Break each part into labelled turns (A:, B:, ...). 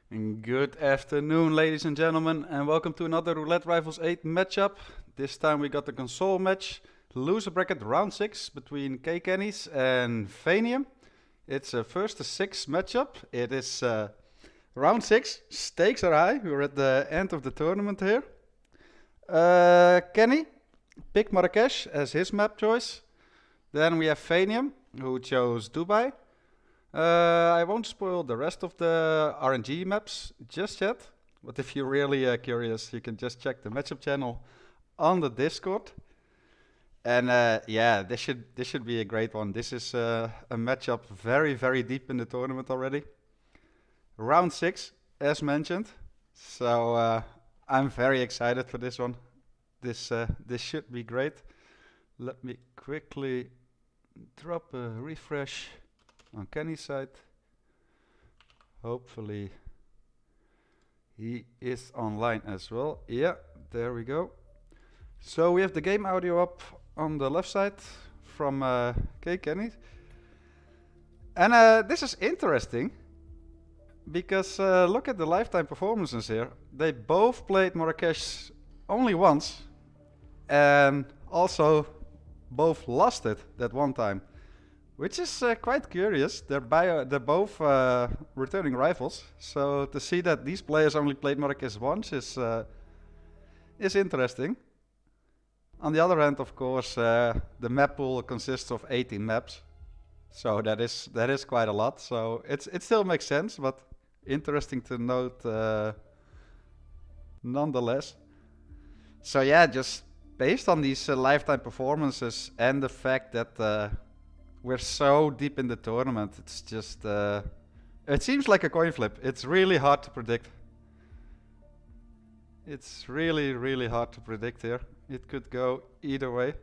A: And good afternoon, ladies and gentlemen, and welcome to another Roulette Rivals 8 matchup. This time we got the console match, loser bracket round 6 between KkennyZ and Phanium. It's a first to 6 matchup. It is round 6, stakes are high, we're at the end of the tournament here. Kenny picked Marrakesh as his map choice. Then we have Phanium, who chose Dubai. I won't spoil the rest of the RNG maps just yet, but if you're really curious, you can just check the matchup channel on the Discord. And yeah, this should be a great one. This is a matchup very deep in the tournament already. Round 6, as mentioned. So I'm very excited for this one. This should be great. Let me quickly drop a refresh on Kenny's side. Hopefully he is online as well. Yeah, there we go. So we have the game audio up on the left side from KkennyZ. And this is interesting because look at the lifetime performances here. They both played Marrakesh only once and also both lost it that one time. Which is quite curious. They're both returning rivals. So to see that these players only played Marrakesh once is interesting. On the other hand, of course, the map pool consists of 18 maps. So that is quite a lot. So it still makes sense, but interesting to note nonetheless. So yeah, just based on these lifetime performances and the fact that we're so deep in the tournament, it's just it seems like a coin flip. It's really hard to predict. It's really hard to predict here. It could go either way.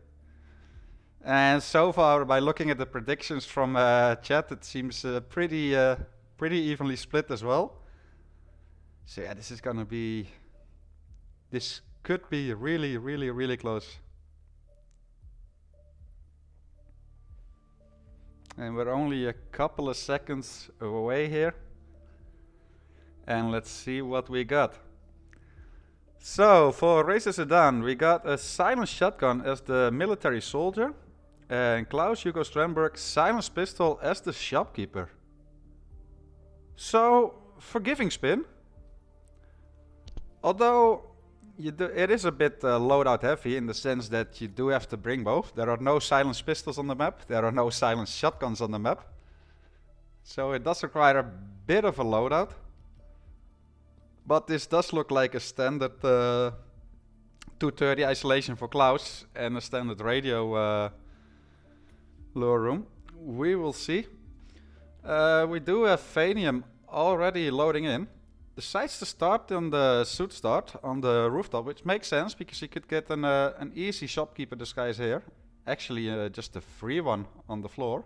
A: And so far, by looking at the predictions from chat, it seems pretty evenly split as well. So yeah, this could be really close. And we're only a couple of seconds away here. And let's see what we got. So for Racer Sedan, we got a silenced shotgun as the military soldier. And Klaus Hugo Strandberg silenced pistol as the shopkeeper. So, forgiving spin. Although it is a bit loadout heavy in the sense that you do have to bring both. There are no silenced pistols on the map. There are no silenced shotguns on the map. So it does require a bit of a loadout. But this does look like a standard 230 isolation for Klaus and a standard radio lure room. We will see. We do have Phanium already loading in. Decides to start on the suit start on the rooftop, which makes sense because you could get an easy shopkeeper disguise here. Actually, just a free one on the floor.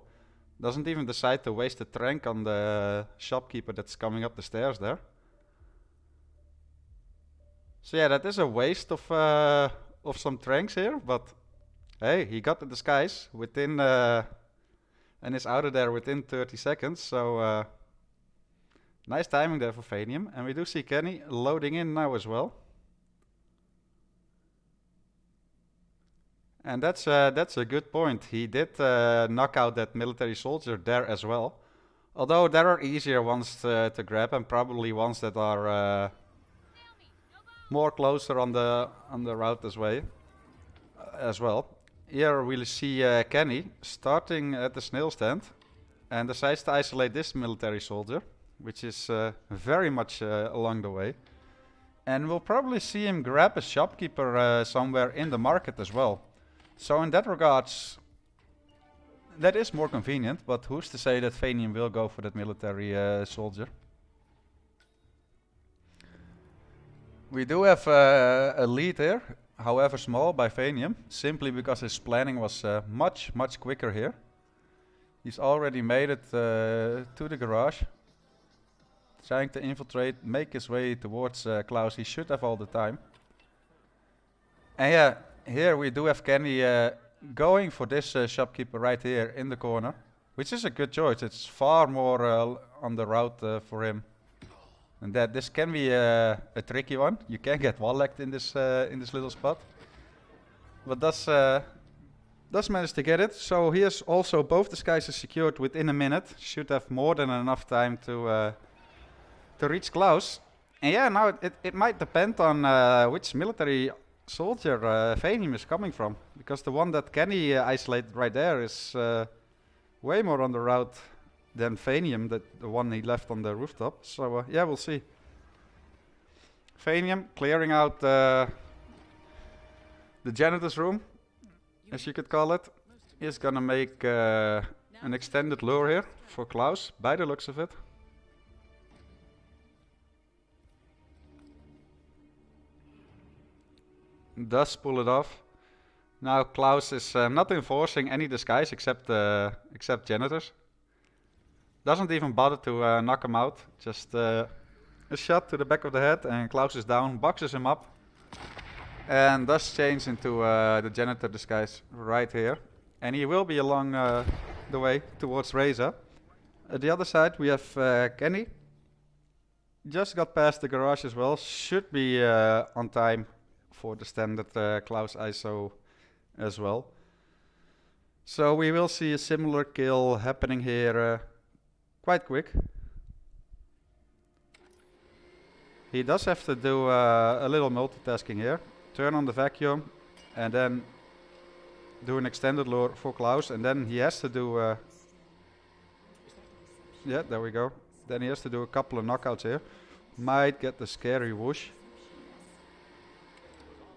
A: Doesn't even decide to waste a trank on the shopkeeper that's coming up the stairs there. So yeah, that is a waste of some tranks here, but hey, he got the disguise within and is out of there within 30 seconds. So nice timing there for Phanium. And we do see Kenny loading in now as well. And that's a good point. He did knock out that military soldier there as well. Although there are easier ones to grab and probably ones that are more closer on the route as well. Here we'll see Kenny starting at the snail stand and decides to isolate this military soldier, which is very much along the way. And we'll probably see him grab a shopkeeper somewhere in the market as well. So in that regards, that is more convenient, but who's to say that Phanium will go for that military soldier? We do have a lead here, however small, by Phanium, simply because his planning was much quicker here. He's already made it to the garage. Trying to infiltrate, make his way towards Klaus. He should have all the time. And yeah, here we do have Kenny going for this shopkeeper right here in the corner, which is a good choice. It's far more on the route for him And that this can be a tricky one. You can get wall-lagged in this little spot. But does manage to get it. So here's also both disguises secured within a minute. Should have more than enough time to reach Klaus. And yeah, now it might depend on which military soldier Phanium is coming from. Because the one that Kenny isolated right there is way more on the route than Phanium, the one he left on the rooftop. So yeah, we'll see. Phanium clearing out the janitor's room, as you could call it. Is gonna make an extended lure here for Klaus, by the looks of it. Does pull it off. Now Klaus is not enforcing any disguise except janitors. Doesn't even bother to knock him out. Just a shot to the back of the head and Klaus is down, boxes him up. And does change into the janitor disguise right here. And he will be along the way towards Reza. At the other side we have Kenny. Just got past the garage as well. Should be on time for the standard Klaus ISO as well. So we will see a similar kill happening here quite quick. He does have to do a little multitasking here. Turn on the vacuum and then do an extended lure for Klaus, and then he has to do yeah, there we go. Then he has to do a couple of knockouts here. Might get the scary whoosh.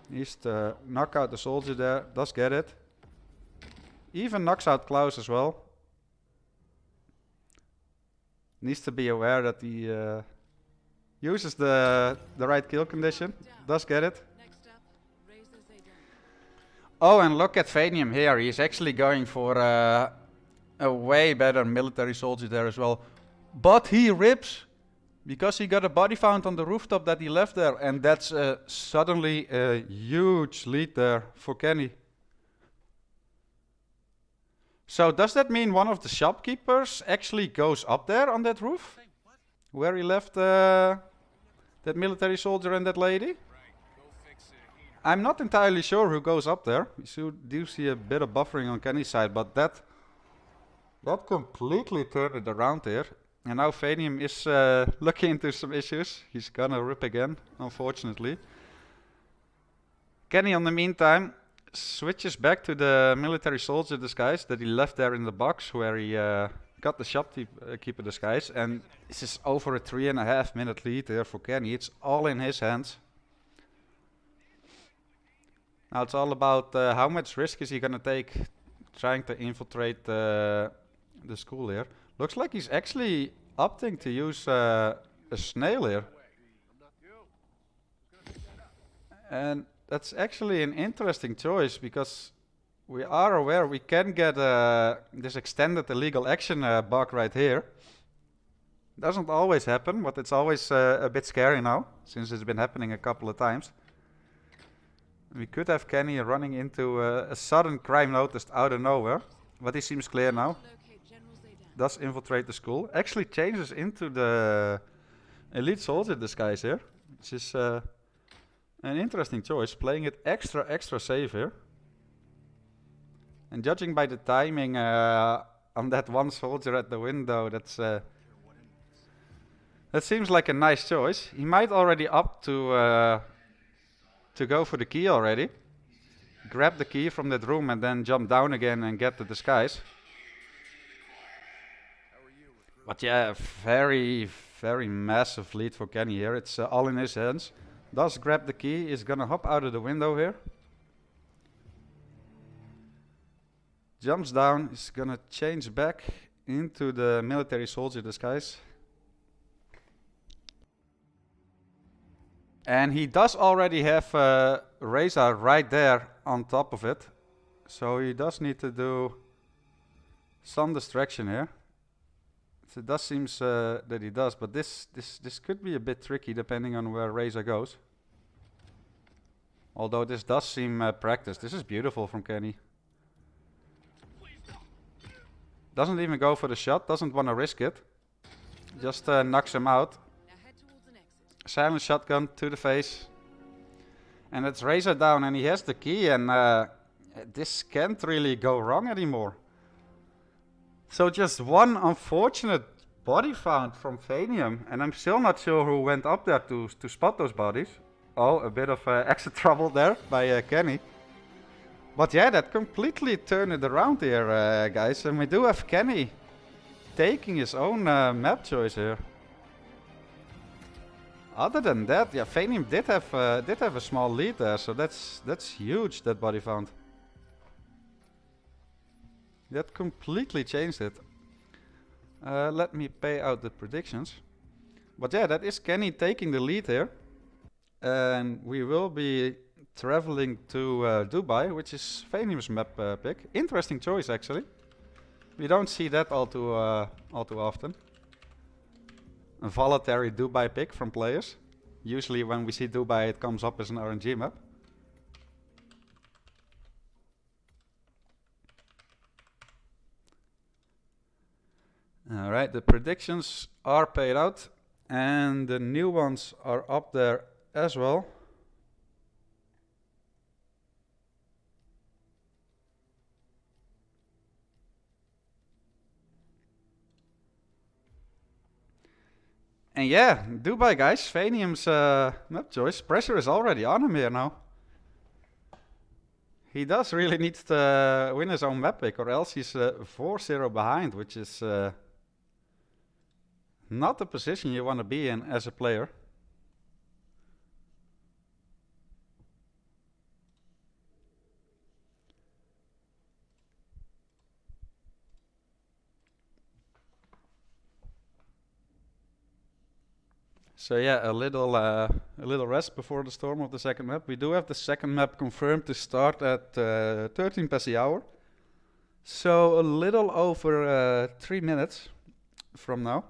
A: Needs to knock out the soldier there, does get it. Even knocks out Klaus as well. Needs to be aware that he uses the right kill condition, does get it. Oh, and look at Phanium here, he's actually going for a way better military soldier there as well. But he rips, because he got a body found on the rooftop that he left there, and that's suddenly a huge lead there for Kenny. So does that mean one of the shopkeepers actually goes up there on that roof? Where he left that military soldier and that lady? I'm not entirely sure who goes up there. We do see a bit of buffering on Kenny's side, but that completely turned it around here. And now Phanium is looking into some issues. He's gonna rip again, unfortunately. Kenny, on the meantime, switches back to the military soldier disguise that he left there in the box, where he got the shopkeeper disguise. And this is over a 3.5 minute lead here for Kenny. It's all in his hands. Now it's all about how much risk is he gonna take trying to infiltrate the school here. Looks like he's actually opting to use a snail here. And that's actually an interesting choice, because we are aware we can get this extended illegal action bug right here. Doesn't always happen, but it's always a bit scary now, since it's been happening a couple of times. We could have Kenny running into a sudden crime noticed out of nowhere, but he seems clear now. Does infiltrate the school. Actually changes into the elite soldier disguise here, which is an interesting choice. Playing it extra safe here. And judging by the timing on that one soldier at the window, that seems like a nice choice. He might already opt to go for the key already. Grab the key from that room and then jump down again and get the disguise. But yeah, very massive lead for Kenny here. It's all in his hands. Does grab the key, is gonna hop out of the window here. Jumps down, is gonna change back into the military soldier disguise. And he does already have Reza right there on top of it. So he does need to do some distraction here. So it does seem that he does, but this could be a bit tricky depending on where Reza goes. Although this does seem practiced. This is beautiful from Kenny. Doesn't even go for the shot, doesn't want to risk it. Just knocks him out. Silent shotgun to the face. And it's razor down and he has the key and this can't really go wrong anymore. So just one unfortunate body found from Phanium, and I'm still not sure who went up there to spot those bodies. Oh, a bit of extra trouble there by Kenny. But yeah, that completely turned it around here, guys. And we do have Kenny taking his own map choice here. Other than that, yeah, Phanium did have a small lead there, so that's huge, that body found. That completely changed it. Let me pay out the predictions. But yeah, that is Kenny taking the lead here. And we will be traveling to Dubai, which is Phanium's map pick. Interesting choice, actually. We don't see that all too often. A voluntary Dubai pick from players. Usually when we see Dubai, it comes up as an RNG map. Alright, the predictions are paid out and the new ones are up there as well. And yeah, Dubai guys, Phanium's map choice. Pressure is already on him here now. He does really need to win his own map pick or else he's 4-0 behind, which is not the position you want to be in as a player. So yeah, a little rest before the storm of the second map. We do have the second map confirmed to start at 13 past the hour. So a little over 3 minutes from now.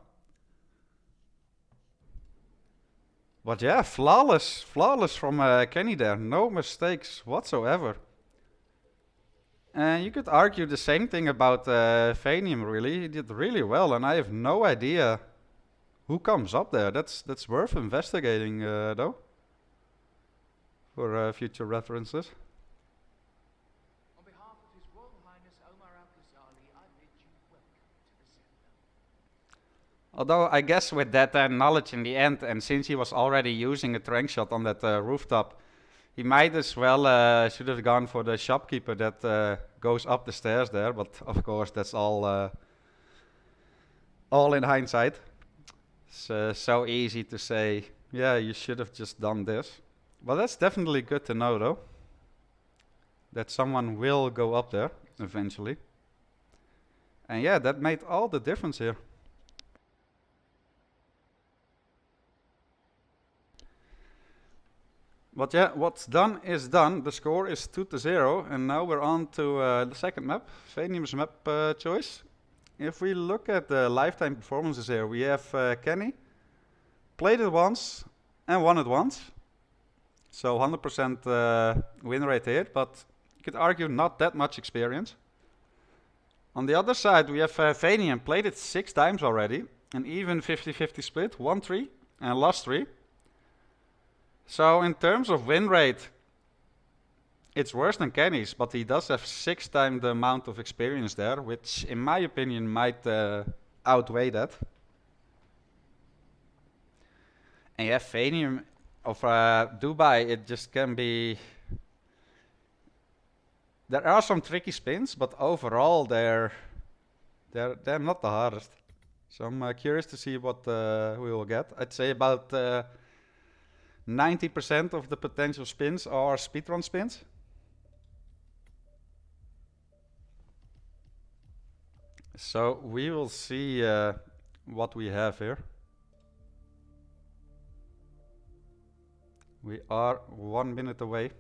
A: But yeah, flawless from Kenny there. No mistakes whatsoever. And you could argue the same thing about Phanium, really. He did really well, and I have no idea who comes up there. That's worth investigating, though, for future references.
B: On behalf of His Royal Highness Omar Al-Ghazali, I bid you welcome to the center.
A: Although I guess with that knowledge in the end, and since he was already using a trank shot on that rooftop, he might as well should have gone for the shopkeeper that goes up the stairs there. But of course, that's all in hindsight. It's so easy to say, yeah, you should have just done this. Well, that's definitely good to know, though, that someone will go up there eventually. And yeah, that made all the difference here. But yeah, what's done is done. The score is 2-0, and now we're on to the second map, Phanium's map choice. If we look at the lifetime performances here, we have Kenny, played it once and won it once. So 100% win rate here, but you could argue not that much experience. On the other side, we have Phanium, played it 6 times already, an even 50-50 split, won 3 and lost 3. So in terms of win rate, it's worse than Kenny's, but he does have 6 times the amount of experience there, which in my opinion might outweigh that. And yeah, Phanium of Dubai, it just can be... There are some tricky spins, but overall they're not the hardest. So I'm curious to see what we will get. I'd say about 90% of the potential spins are speedrun spins. So we will see what we have here. We are 1 minute away.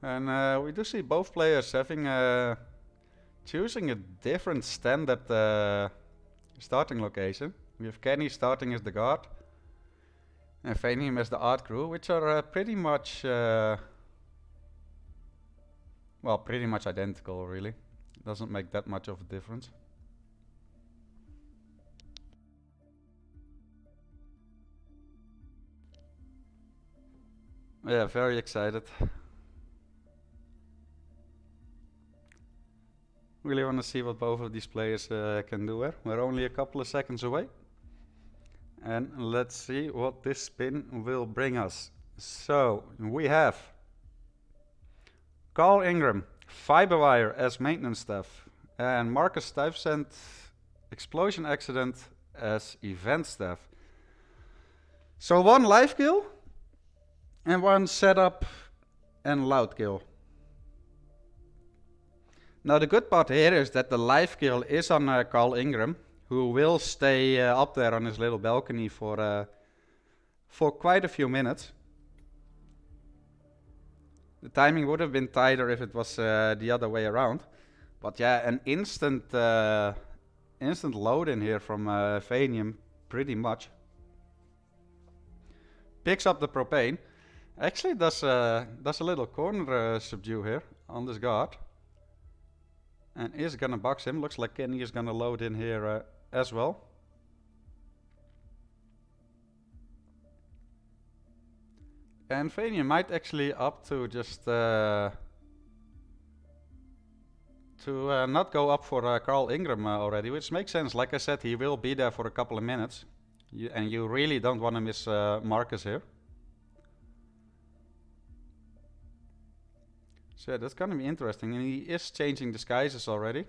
A: And we do see both players having choosing a different standard starting location. We have Kenny starting as the guard, And Phanium has the art crew, which are pretty much, well, pretty much identical, really. Doesn't make that much of a difference. Yeah, very excited. Really want to see what both of these players can do here. We're only a couple of seconds away. And let's see what this spin will bring us. So, we have Carl Ingram, Fiberwire as maintenance staff, and Marcus Stuyvesant, Explosion Accident as event staff. So one live kill and one setup and loud kill. Now the good part here is that the live kill is on Carl Ingram, who will stay up there on his little balcony for quite a few minutes. The timing would have been tighter if it was the other way around. But yeah, an instant load in here from Phanium, pretty much. Picks up the propane. Actually does a little corner subdue here on this guard. And is gonna box him. Looks like Kenny is gonna load in here as well. And Phanium might actually opt to just not go up for Carl Ingram already, which makes sense. Like I said, he will be there for a couple of minutes. And you really don't want to miss Marcus here. So that's gonna be interesting. And he is changing disguises already.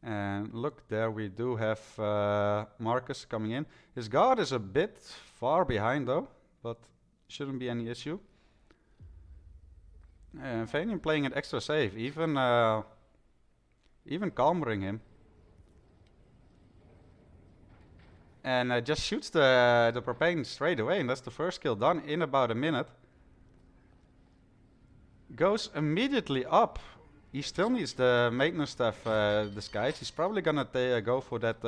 A: And look, there we do have Marcus coming in. His guard is a bit far behind though, but shouldn't be any issue. And Phanium playing it extra safe, even calmering him. And just shoots the propane straight away, and that's the first kill done in about a minute. Goes immediately up. He still needs the maintenance staff disguise. He's probably gonna go for that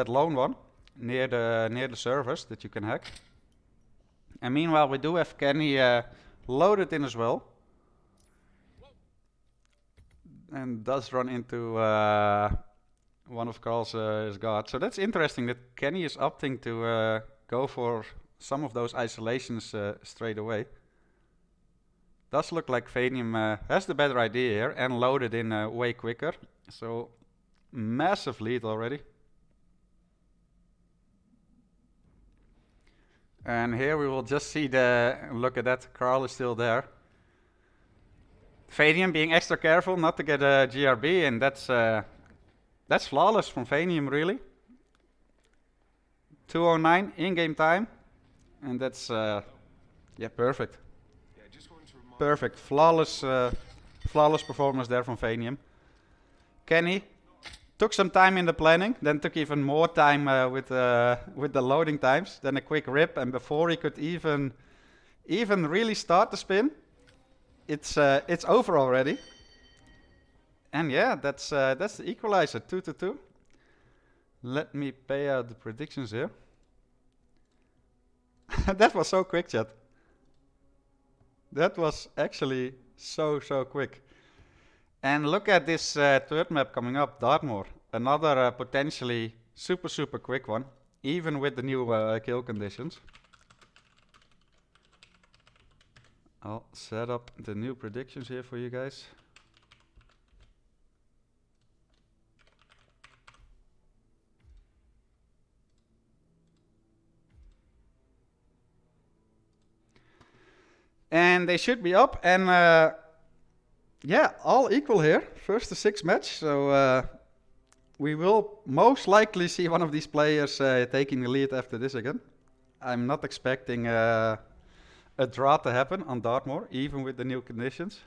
A: lone one near the servers that you can hack. And meanwhile, we do have Kenny loaded in as well, and does run into one of Carl's guards. So that's interesting that Kenny is opting to go for some of those isolations straight away. Does look like Phanium has the better idea here and loaded in way quicker. So massive lead already. And here we will just see look at that, Carl is still there. Phanium being extra careful not to get a GRB, and that's flawless from Phanium, really. 209 in-game time, and that's yeah, perfect. Perfect, flawless performance there from Phanium. Kenny took some time in the planning, then took even more time with the loading times, then a quick rip, and before he could even really start the spin, it's over already. And yeah, that's the equalizer, 2-2. Let me pay out the predictions here. That was so quick, chat. That was actually so quick. And look at this third map coming up, Dartmoor. Another potentially super quick one, even with the new kill conditions. I'll set up the new predictions here for you guys. And they should be up, and yeah, all equal here. First to 6 match, so we will most likely see one of these players taking the lead after this again. I'm not expecting a draw to happen on Dartmoor, even with the new conditions.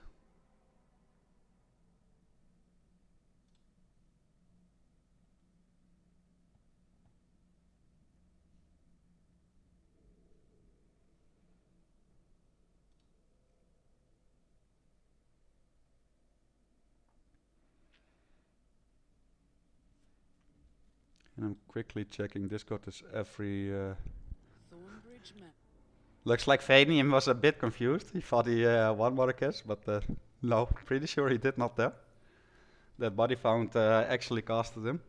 A: And I'm quickly checking Discord is every...
C: Thornbridge map.
A: Looks like Phanium was a bit confused. He thought he won Marrakesh, but no, pretty sure he did not there. That body found actually casted him.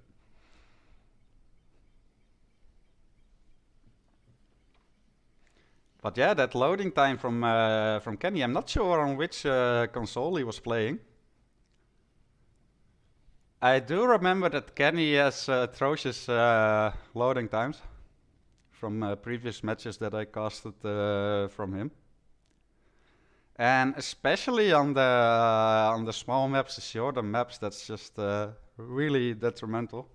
A: But yeah, that loading time from Kenny, I'm not sure on which console he was playing. I do remember that Kenny has atrocious loading times from previous matches that I casted from him. And especially on the small maps, the shorter maps, that's just really detrimental.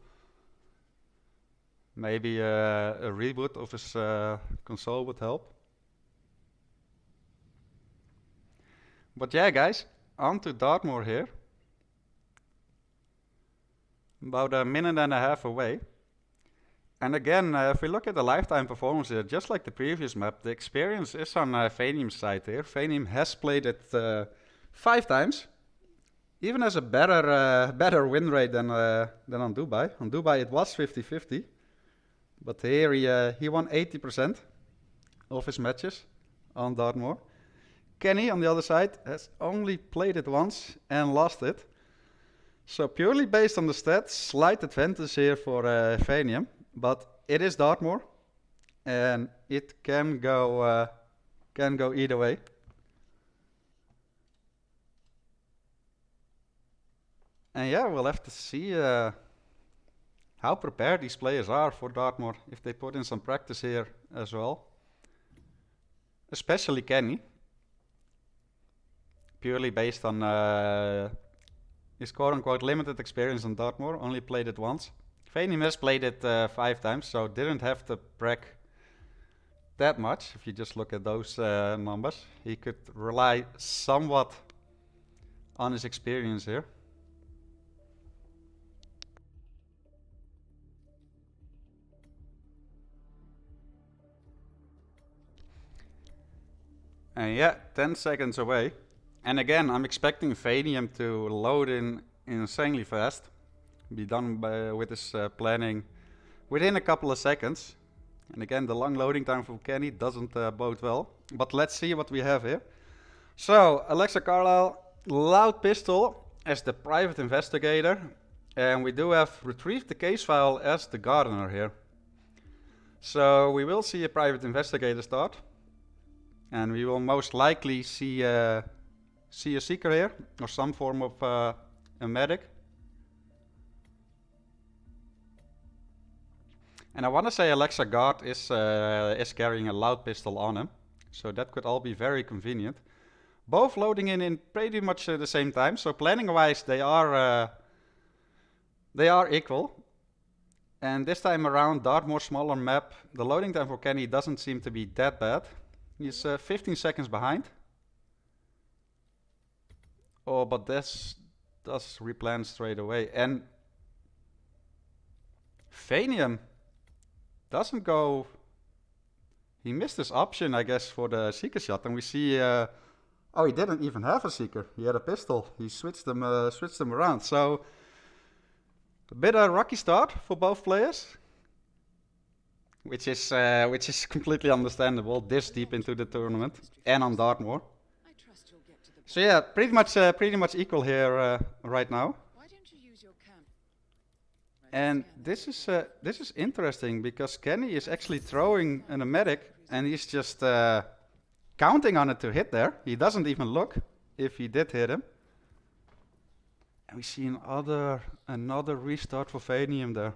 A: Maybe a reboot of his console would help. But yeah, guys, on to Dartmoor here. About a minute and a half away. And again, if we look at the lifetime performance here, just like the previous map, the experience is on Phanium's side here. Phanium has played it 5 times. Even has a better win rate than on Dubai. On Dubai it was 50-50. But here he won 80% of his matches on Dartmoor. Kenny, on the other side, has only played it once and lost it. So purely based on the stats, slight advantage here for Phanium. But it is Dartmoor, and it can go either way. And yeah, we'll have to see how prepared these players are for Dartmoor, if they put in some practice here as well. Especially Kenny. Purely based on his quote-unquote limited experience on Dartmoor, only played it once. Phanium has played it 5 times, so didn't have to brag that much. If you just look at those numbers, he could rely somewhat on his experience here. And yeah, 10 seconds away. And again, I'm expecting Phanium to load in insanely fast. Be done with his planning within a couple of seconds. And again, the long loading time from Kenny doesn't bode well. But let's see what we have here. So, Alexa Carlisle, Loud Pistol as the private investigator. And we do have Retrieved the Case File as the gardener here. So, we will see a private investigator start. And we will most likely see a seeker here, or some form of a medic. And I want to say Alexa Guard is carrying a loud pistol on him, so that could all be very convenient. Both loading in pretty much the same time, so planning-wise they are equal. And this time around, Dartmoor smaller map, the loading time for Kenny doesn't seem to be that bad. He's 15 seconds behind. Oh, but this does replan straight away. And Phanium doesn't go... He missed his option, I guess, for the seeker shot. And we see... oh, he didn't even have a seeker. He had a pistol. He switched them around. So, a bit of a rocky start for both players. Which is completely understandable this deep into the tournament and on Dartmoor. So yeah, pretty much equal here right now. And this is interesting because Kenny is actually throwing a medic and he's just counting on it to hit there. He doesn't even look if he did hit him. And we see another restart for Phanium there.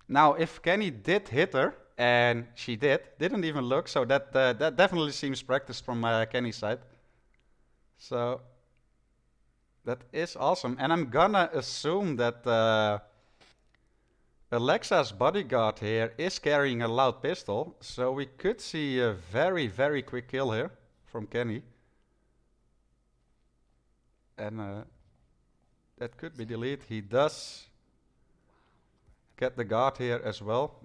A: Now, if Kenny did hit her, and she didn't even look, so that definitely seems practiced from Kenny's side. So, that is awesome. And I'm gonna assume that Alexa's bodyguard here is carrying a loud pistol, so we could see a very, very quick kill here from Kenny. And that could be deleted. He does get the guard here as well.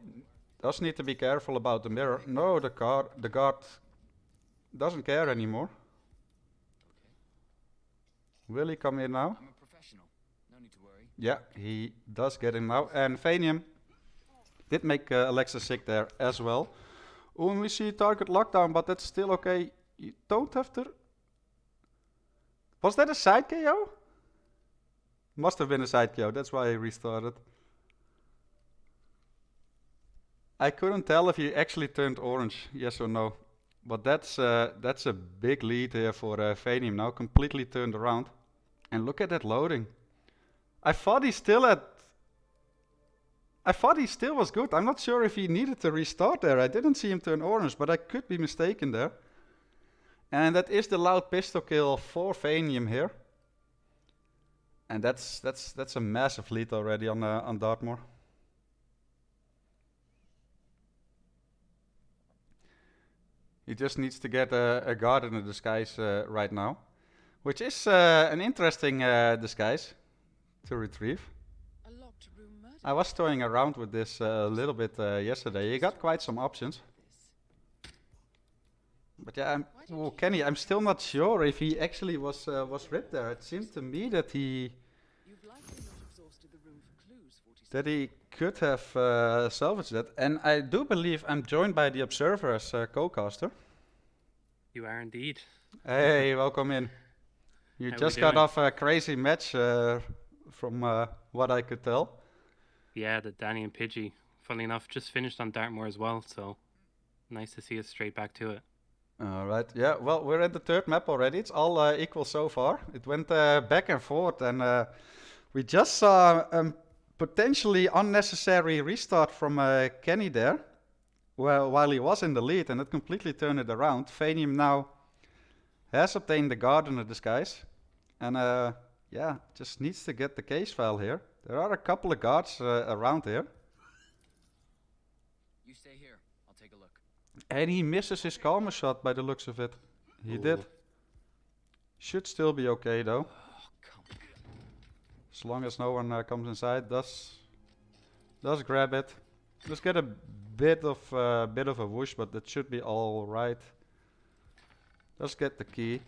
A: Does need to be careful about the mirror. No, the guard doesn't care anymore. Will he come in now?
D: I'm a professional. No need to worry.
A: Yeah, he does get him now. And Phanium did make Alexa sick there as well. Oh, and we see target lockdown, but that's still okay. You don't have to... Was that a side KO? Must have been a side KO, that's why he restarted. I couldn't tell if he actually turned orange, yes or no. But that's a big lead here for Phanium now, completely turned around. And look at that loading. I thought he still was good. I'm not sure if he needed to restart there. I didn't see him turn orange, but I could be mistaken there. And that is the loud pistol kill for Phanium here. And that's a massive lead already on Dartmoor. He just needs to get a guard in the disguise right now, which is an interesting disguise to retrieve.
C: A locked room murder.
A: I was toying around with this a little bit yesterday. You got quite some options. But yeah, Kenny, I'm still not sure if he actually was ripped there. It seemed to me that he
C: You've likely not exhausted the room for clues, 47.
A: that he could have salvaged that. And I do believe I'm joined by the Observer as co-caster.
D: You are indeed.
A: Hey, welcome in. You
D: How
A: just
D: we
A: got
D: doing?
A: off a crazy match from what I could tell.
D: Yeah, the Danny and Pidgey, funnily enough, just finished on Dartmoor as well, so nice to see us straight back to it.
A: Alright, yeah, well, we're at the third map already. It's all equal so far. It went back and forth, and we just saw a potentially unnecessary restart from Kenny there, while he was in the lead, and it completely turned it around. Phanium now has obtained the guard in the disguise, and yeah, just needs to get the case file here. There are a couple of guards around here.
B: You stay here. I'll take a look.
A: And he misses his calmer shot by the looks of it. He did.
D: Ooh.
A: Should still be okay though.
B: Oh, come on.
A: As long as no one comes inside. Does grab it. Just get a bit of a whoosh, but that should be all right. Does get the key.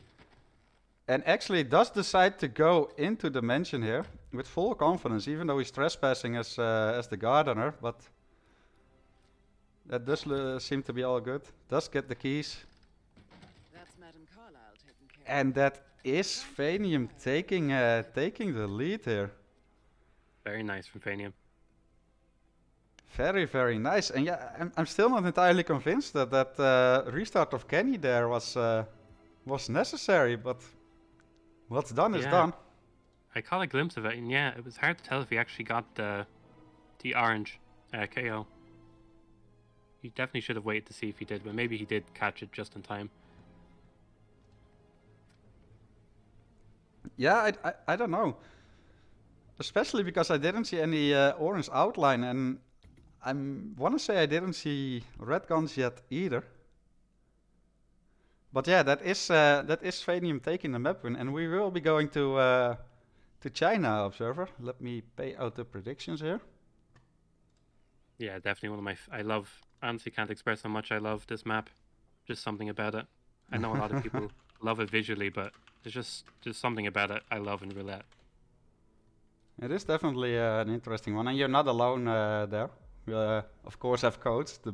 A: And actually does decide to go into the mansion here with full confidence, even though he's trespassing as the gardener, but that does seem to be all good. Does get the keys.
C: That's Madame Carlyle taking care
A: And that is Phanium taking the lead here.
D: Very nice from Phanium.
A: Very, very nice. And yeah, I'm still not entirely convinced that restart of Kenny there was necessary, but what's done is
D: Yeah.
A: done.
D: I caught a glimpse of it, and yeah, it was hard to tell if he actually got the orange KO. He definitely should have waited to see if he did, but maybe he did catch it just in time.
A: Yeah, I don't know. Especially because I didn't see any orange outline, and I want to say I didn't see red guns yet either. But yeah, that is Phanium taking the map win, and we will be going to China, Observer. Let me pay out the predictions here.
D: Yeah, definitely one of my. I love. Honestly, can't express how much I love this map. Just something about it. I know a lot of people love it visually, but there's just something about it I love in roulette.
A: It is definitely an interesting one, and you're not alone there. We, of course, have Codes, the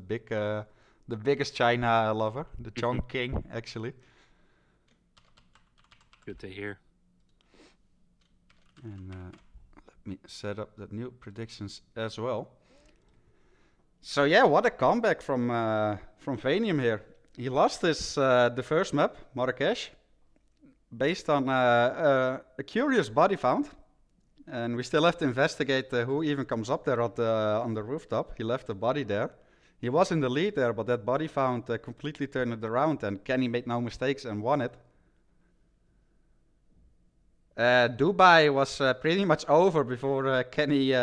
A: biggest China lover, the Chong King, actually.
D: Good to hear.
A: And let me set up the new predictions as well. So yeah, what a comeback from Phanium here. He lost the first map, Marrakesh, based on a curious body found. And we still have to investigate who even comes up there on the rooftop. He left the body there. He was in the lead there, but that body found completely turned it around, and Kenny made no mistakes and won it. Dubai was pretty much over before Kenny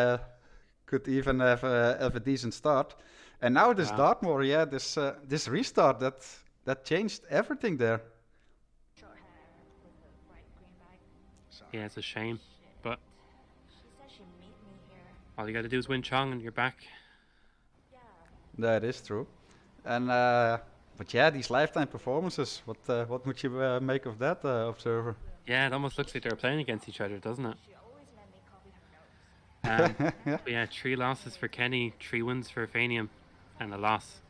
A: could even have a decent start. And now this
D: Wow.
A: Dartmoor, yeah, this restart, that changed everything there.
E: Short hair with a bright green bag.
D: Yeah, it's a shame, but
E: She said she'd meet me here.
D: all you got to do is win Chong, and you're back.
E: Yeah.
A: That is true. And but yeah, these lifetime performances. What would you make of that, Observer?
D: Yeah, it almost looks like they're playing against each other, doesn't it?
E: She always let me copy her notes.
D: But yeah, 3 losses for Kenny, 3 wins for Phanium, and a loss.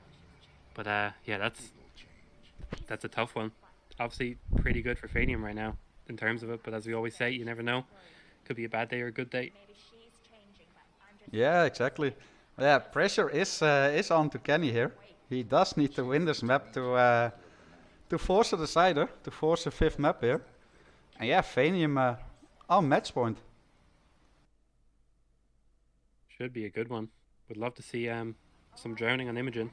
D: But yeah, that's a tough one. Obviously, pretty good for Phanium right now in terms of it. But as we always say, you never know. Could be a bad day or a good day.
E: Maybe she's changing, but I'm just.
A: Yeah, exactly. Yeah, pressure is on to Kenny here. He does need to win this map to force a decider, to force a fifth map here. And yeah, Phanium on match point.
D: Should be a good one. Would love to see some drowning on Imogen.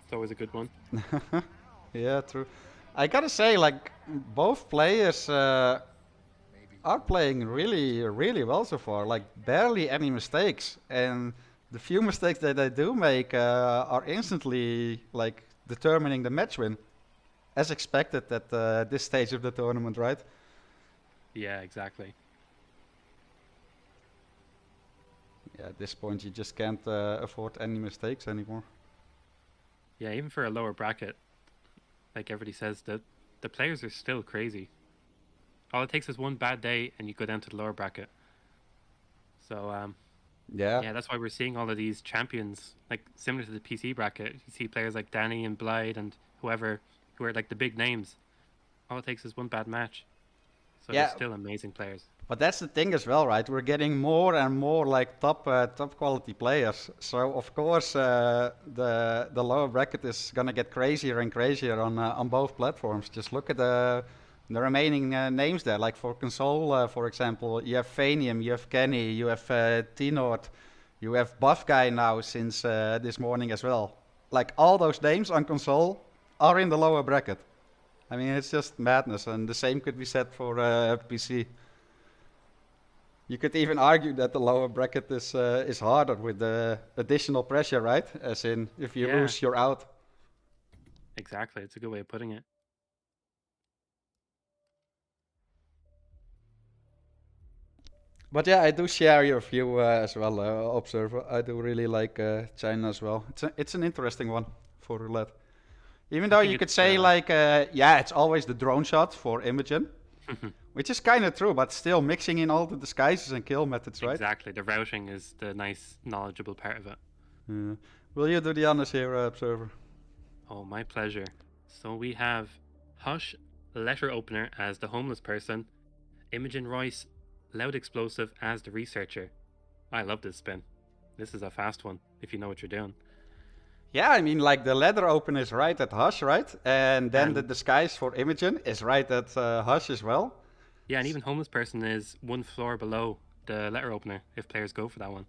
D: It's always a good one.
A: Yeah, true. I gotta say, like, both players are playing really, really well so far. Like, barely any mistakes. And the few mistakes that they do make are instantly, like, determining the match win. As expected at this stage of the tournament, right?
D: Yeah, exactly.
A: Yeah, at this point, you just can't afford any mistakes anymore.
D: Yeah, even for a lower bracket, like everybody says, the players are still crazy. All it takes is one bad day and you go down to the lower bracket. So
A: Yeah.
D: yeah, that's why we're seeing all of these champions, like similar to the PC bracket. You see players like Danny and Blythe and whoever, who are like the big names. All it takes is one bad match. So
A: Yeah.
D: they're still amazing players.
A: But that's the thing as well, right? We're getting more and more like top quality players. So of course the lower bracket is gonna get crazier and crazier on both platforms. Just look at the remaining names there. Like for console, for example, you have Phanium, you have Kenny, you have T-Nord, you have Buff Guy now since this morning as well. Like all those names on console are in the lower bracket. I mean, it's just madness, and the same could be said for PC. You could even argue that the lower bracket is harder with the additional pressure, right? As in, if you
D: Yeah.
A: lose, you're out.
D: Exactly. It's a good way of putting it.
A: But yeah, I do share your view as well, Observer. I do really like China as well. It's an interesting one for roulette. Even though
D: think
A: you could
D: it's,
A: say like, yeah, it's always the drone shot for Imogen, which is kind of true, but still mixing in all the disguises and kill methods, right?
D: Exactly. The routing is the nice, knowledgeable part of it.
A: Yeah. Will you do the honors here, Observer?
D: Oh, my pleasure. So we have Hush, letter opener as the homeless person, Imogen Royce, loud explosive as the researcher. I love this spin. This is a fast one, if you know what you're doing.
A: Yeah, I mean, like the letter open is right at Hush, right? And then
D: And-
A: the disguise for Imogen is right at Hush as well.
D: Yeah, and even homeless person is one floor below the letter opener if players go for that one.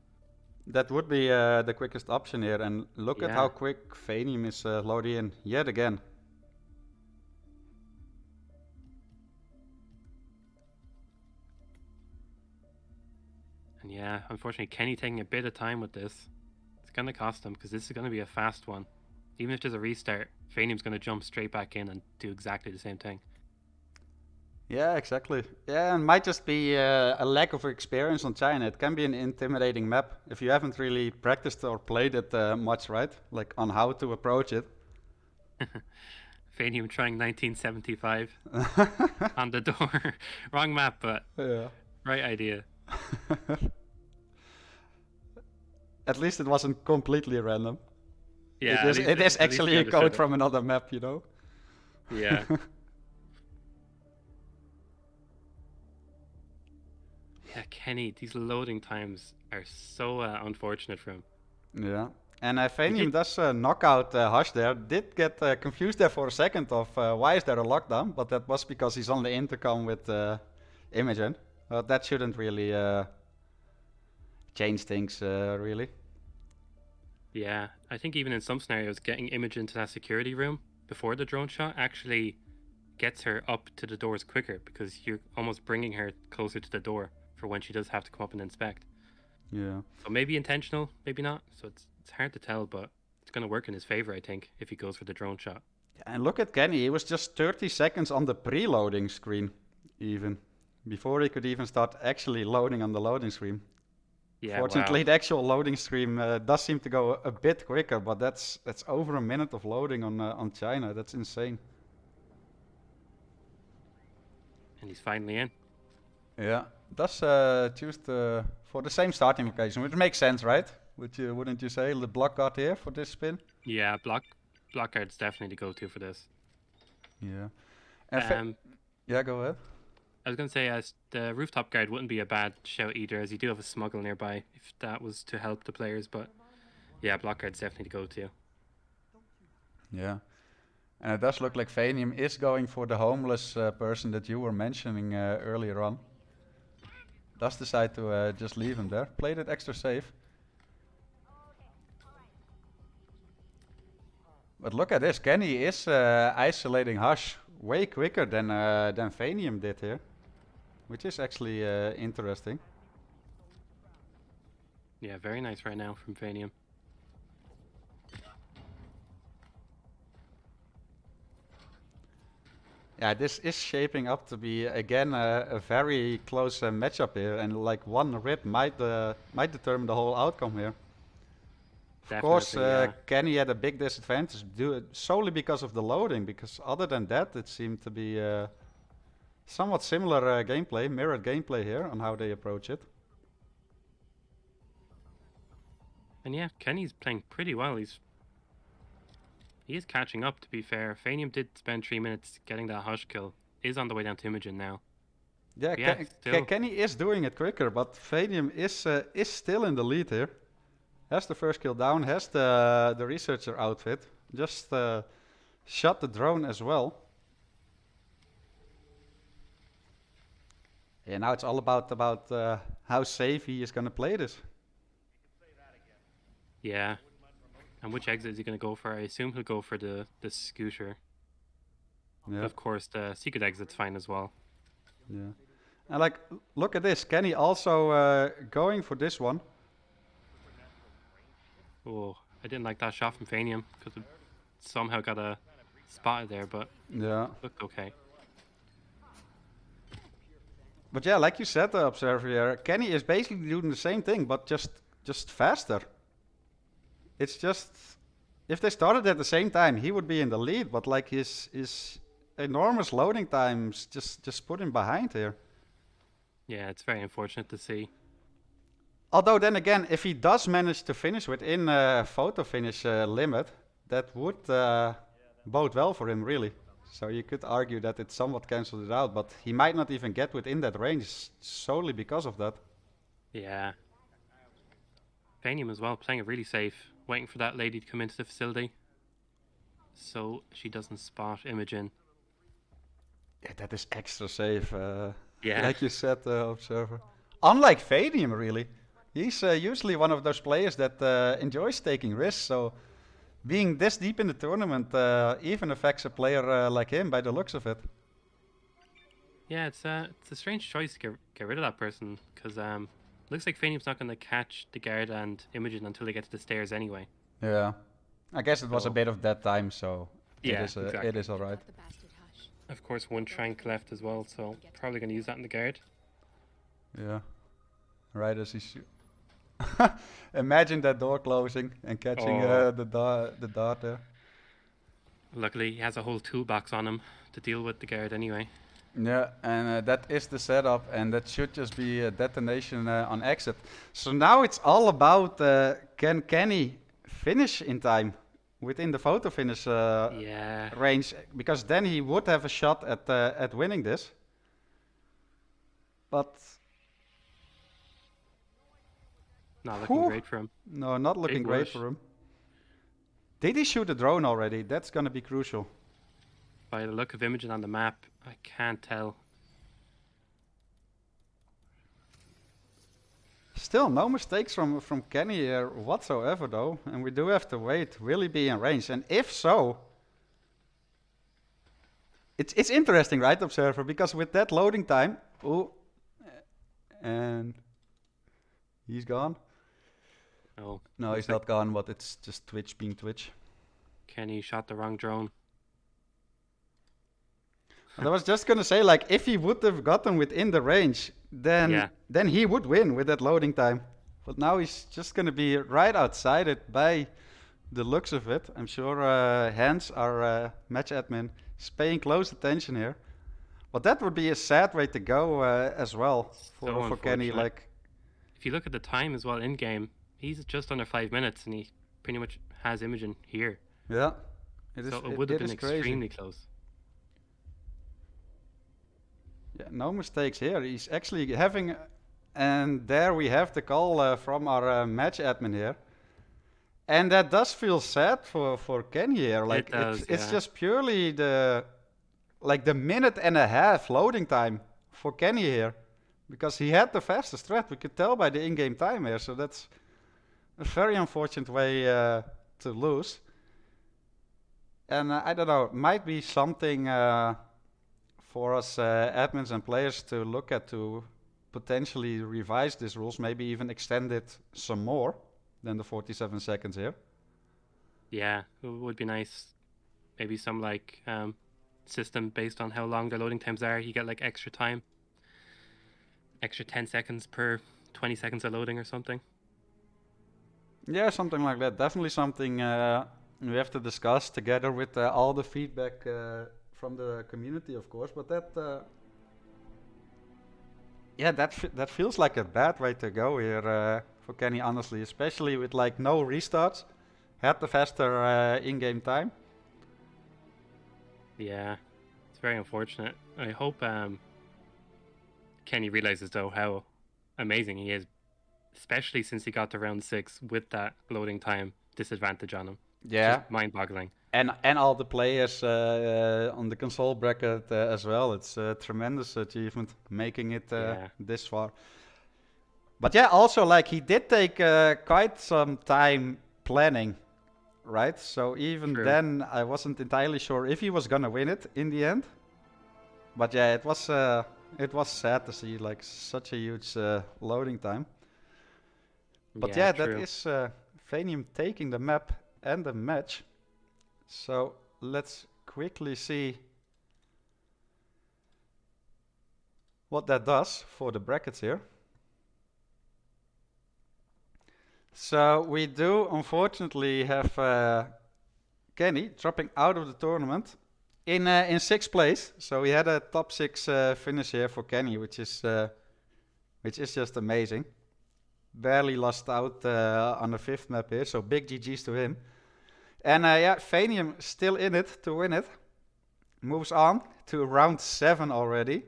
A: That would be the quickest option here. And look at
D: Yeah.
A: how quick Phanium is loading in yet again.
D: And yeah, unfortunately, Kenny taking a bit of time with this. It's going to cost him because this is going to be a fast one. Even if there's a restart, Phanium's going to jump straight back in and do exactly the same thing.
A: Yeah, exactly. Yeah, and might just be a lack of experience on China. It can be an intimidating map if you haven't really practiced or played it much, right? Like on how to approach it.
D: Phanium trying 1975 on the door. Wrong map, but
A: Yeah.
D: right idea.
A: At least it wasn't completely random.
D: Yeah,
A: it is,
D: at
A: it
D: least
A: is actually
D: he
A: a code
D: understood it.
A: from another map, you know?
D: Yeah. Yeah, Kenny, these loading times are so unfortunate for him.
A: Yeah. And Phanium
D: did-
A: does knock out Hush there. Did get confused there for a second of why is there a lockdown, but that was because he's on the intercom with Imogen. But that shouldn't really change things, really.
D: Yeah, I think even in some scenarios, getting Imogen to that security room before the drone shot actually gets her up to the doors quicker because you're almost bringing her closer to the door for when she does have to come up and inspect.
A: Yeah.
D: So maybe intentional, maybe not. So it's hard to tell, but it's going to work in his favor, I think, if he goes for the drone shot.
A: And look at Kenny. He was just 30 seconds on the preloading screen, even before he could even start actually loading on the loading screen.
D: Yeah,
A: Fortunately,
D: wow.
A: the actual loading screen does seem to go a bit quicker, but that's over a minute of loading on China. That's insane.
D: And he's finally in.
A: Yeah, does choose the for the same starting location, which makes sense, right? Wouldn't you say the block guard here for this spin?
D: Yeah, block guard's definitely the go-to for this.
A: Yeah. And yeah, go ahead.
D: I was gonna say the rooftop guard wouldn't be a bad shout either, as you do have a smuggle nearby if that was to help the players. But yeah, block guard's definitely the go-to.
A: Yeah. And it does look like Phanium is going for the homeless person that you were mentioning earlier on. Does decide to just leave him there. Played it extra safe. But look at this. Kenny is isolating Hush way quicker than Phanium did here. Which is actually interesting.
D: Yeah, very nice right now from Phanium.
A: Yeah, this is shaping up to be again a very close matchup here, and like one rip might determine the whole outcome here. Of course,
D: Definitely, yeah.
A: Kenny had a big disadvantage solely because of the loading. Because other than that, it seemed to be somewhat similar gameplay, mirrored gameplay here on how they approach it.
D: And yeah, Kenny's playing pretty well. He is catching up, to be fair. Phanium did spend 3 minutes getting that Hush kill. Is on the way down to Imogen now.
A: Yeah,
D: Yeah, still.
A: Kenny is doing it quicker, but Phanium is still in the lead here. Has the first kill down, has the researcher outfit. Just shot the drone as well. Yeah, now it's all about how safe he is going to play this.
D: Yeah. And which exit is he going to go for? I assume he'll go for the scooter.
A: Yeah.
D: Of course, the secret exit's fine as well.
A: Yeah. And like, look at this. Kenny also going for this one.
D: Oh, I didn't like that shot from Phanium because it somehow got a spotted there, but
A: Yeah.
D: looked okay.
A: But yeah, like you said, Observer here, Kenny is basically doing the same thing, but just faster. It's just, if they started at the same time, he would be in the lead, but like his enormous loading times just put him behind here.
D: Yeah, it's very unfortunate to see.
A: Although then again, if he does manage to finish within photo finish limit, that would bode well for him, really. So you could argue that it somewhat cancels it out, but he might not even get within that range solely because of that.
D: Yeah. Phanium as well, playing it really safe, waiting for that lady to come into the facility so she doesn't spot Imogen.
A: Yeah, that is extra safe.
D: Yeah.
A: Like you said, Observer. Unlike Phanium, really. He's usually one of those players that enjoys taking risks, so being this deep in the tournament even affects a player like him by the looks of it.
D: Yeah, it's a strange choice to get rid of that person, because looks like Phanium's not going to catch the guard and Imogen until they get to the stairs anyway.
A: Yeah. I guess it was a
D: So-
A: bit of that time, so
D: Yeah,
A: it is alright.
C: The bastard Hush.
D: Of course, one trank left as well, so probably going to use that in the guard.
A: Yeah. Right as he shoot. Imagine that door closing and catching
D: Oh.
A: the dart there.
D: Luckily, he has a whole toolbox on him to deal with the guard anyway.
A: Yeah, and that is the setup, and that should just be a detonation on exit. So now it's all about can Kenny finish in time within the photo finish
D: Yeah.
A: range, because then he would have a shot at winning this. But
D: Not looking
A: Whew.
D: great for him.
A: no, not looking
D: Big
A: great
D: rush.
A: for him. Did he shoot a drone already? That's gonna be crucial.
D: By the look of Imogen on the map, I can't tell.
A: Still, no mistakes from Kenny here whatsoever, though, and we do have to wait, really be in range. And if so, it's interesting, right, Observer? Because with that loading time, oh, and he's gone.
D: Oh,
A: No,
D: looks
A: he's
D: like
A: not gone, but it's just Twitch being Twitch.
D: Kenny shot the wrong drone.
A: And I was just gonna say, like, if he would have gotten within the range,
D: Yeah.
A: then he would win with that loading time. But now he's just gonna be right outside it by the looks of it. I'm sure Hans, our match admin, is paying close attention here. But that would be a sad way to go as well
D: So
A: for Kenny.
D: unfortunate.
A: Like,
D: if you look at the time as well in game, he's just under 5 minutes, and he pretty much has Imogen here.
A: Yeah, it is.
D: So it would have been
A: is crazy.
D: extremely close.
A: Yeah, no mistakes here. He's actually having, and there we have the call from our match admin here. And that does feel sad for Kenny here. Like
D: It does,
A: it's
D: yeah.
A: just purely the minute and a half loading time for Kenny here, because he had the fastest thread. We could tell by the in-game time here. So that's a very unfortunate way to lose. And I don't know, it might be something for us admins and players to look at to potentially revise these rules, maybe even extend it some more than the 47 seconds here.
D: Yeah, it would be nice. Maybe some like system based on how long the loading times are. You get like extra time, extra 10 seconds per 20 seconds of loading or something.
A: Yeah, something like that. Definitely something we have to discuss together with all the feedback from the community, of course. But that, yeah, that feels like a bad way to go here for Kenny, honestly, especially with like no restarts, had the faster in-game time.
D: Yeah, it's very unfortunate. I hope Kenny realizes though how amazing he is, especially since he got to round 6 with that loading time disadvantage on him.
A: Yeah,
D: Just mind-boggling.
A: and all the players on the console bracket as well. It's a tremendous achievement making it
D: Yeah.
A: this far. But yeah, also like he did take quite some time planning, right? So even
D: True.
A: then, I wasn't entirely sure if he was gonna win it in the end. But yeah, it was sad to see like such a huge loading time. But yeah, that
D: true.
A: is Phanium taking the map and the match. So let's quickly see what that does for the brackets here. So we do unfortunately have Kenny dropping out of the tournament in 6th place. So we had a top 6 finish here for Kenny, which is just amazing. Barely lost out on the 5th map here, so big GG's to him. And yeah, Phanium still in it to win it. Moves on to round 7 already.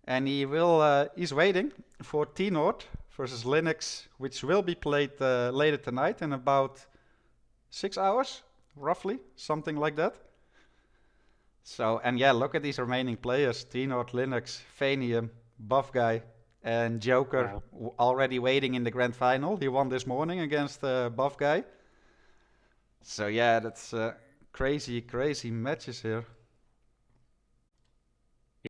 A: And he's waiting for T-Nord versus Linux, which will be played later tonight in about 6 hours, roughly, something like that. So, and yeah, look at these remaining players. T-Nord, Linux, Phanium, Buff Guy, and Joker already waiting in the grand final. He won this morning against Buff Guy. So yeah, that's crazy matches here.